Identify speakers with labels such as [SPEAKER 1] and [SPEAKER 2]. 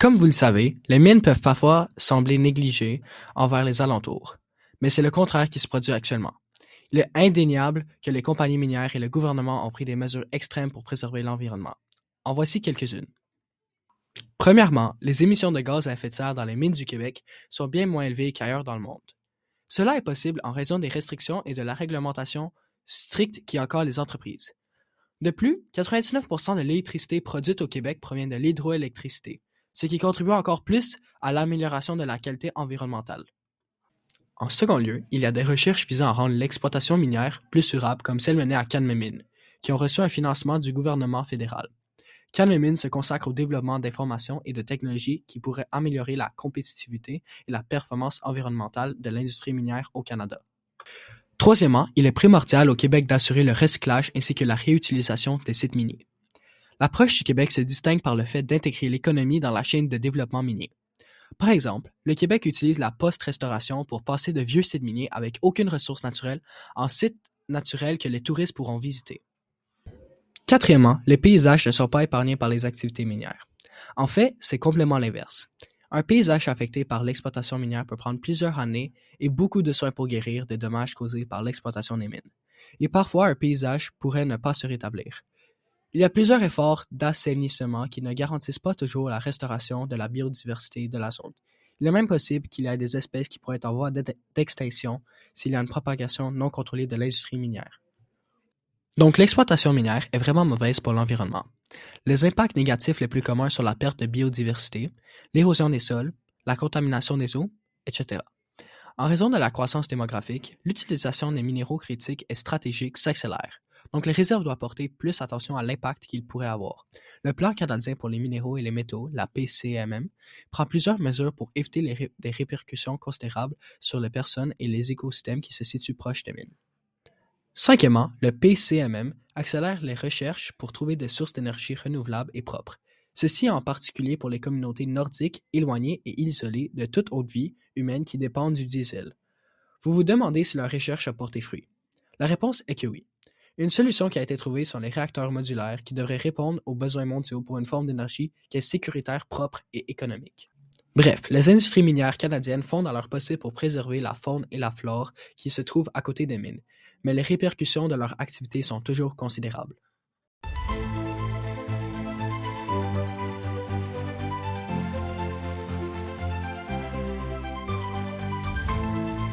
[SPEAKER 1] Comme vous le savez, les mines peuvent parfois sembler négligées envers les alentours, mais c'est le contraire qui se produit actuellement. Il est indéniable que les compagnies minières et le gouvernement ont pris des mesures extrêmes pour préserver l'environnement. En voici quelques-unes. Premièrement, les émissions de gaz à effet de serre dans les mines du Québec sont bien moins élevées qu'ailleurs dans le monde. Cela est possible en raison des restrictions et de la réglementation stricte qui encadre les entreprises. De plus, 99% de l'électricité produite au Québec provient de l'hydroélectricité, ce qui contribue encore plus à l'amélioration de la qualité environnementale. En second lieu, il y a des recherches visant à rendre l'exploitation minière plus durable comme celle menée à Canmemine, qui ont reçu un financement du gouvernement fédéral. Canmemine se consacre au développement d'informations et de technologies qui pourraient améliorer la compétitivité et la performance environnementale de l'industrie minière au Canada. Troisièmement, il est primordial au Québec d'assurer le recyclage ainsi que la réutilisation des sites miniers. L'approche du Québec se distingue par le fait d'intégrer l'économie dans la chaîne de développement minier. Par exemple, le Québec utilise la post-restauration pour passer de vieux sites miniers avec aucune ressource naturelle en sites naturels que les touristes pourront visiter. Quatrièmement, les paysages ne sont pas épargnés par les activités minières. En fait, c'est complètement l'inverse. Un paysage affecté par l'exploitation minière peut prendre plusieurs années et beaucoup de soins pour guérir des dommages causés par l'exploitation des mines. Et parfois, un paysage pourrait ne pas se rétablir. Il y a plusieurs efforts d'assainissement qui ne garantissent pas toujours la restauration de la biodiversité de la zone. Il est même possible qu'il y ait des espèces qui pourraient être en voie d'extinction s'il y a une propagation non contrôlée de l'industrie minière. Donc l'exploitation minière est vraiment mauvaise pour l'environnement. Les impacts négatifs les plus communs sont la perte de biodiversité, l'érosion des sols, la contamination des eaux, etc. En raison de la croissance démographique, l'utilisation des minéraux critiques et stratégiques s'accélère. Donc les réserves doivent porter plus attention à l'impact qu'ils pourraient avoir. Le Plan canadien pour les minéraux et les métaux, la PCMM, prend plusieurs mesures pour éviter des répercussions considérables sur les personnes et les écosystèmes qui se situent proches des mines. Cinquièmement, le PCMM accélère les recherches pour trouver des sources d'énergie renouvelables et propres. Ceci en particulier pour les communautés nordiques éloignées et isolées de toute autre vie humaine qui dépendent du diesel. Vous vous demandez si leur recherche a porté fruit. La réponse est que oui. Une solution qui a été trouvée sont les réacteurs modulaires qui devraient répondre aux besoins mondiaux pour une forme d'énergie qui est sécuritaire, propre et économique. Bref, les industries minières canadiennes font dans leur possible pour préserver la faune et la flore qui se trouvent à côté des mines, mais les répercussions de leur activité sont toujours considérables.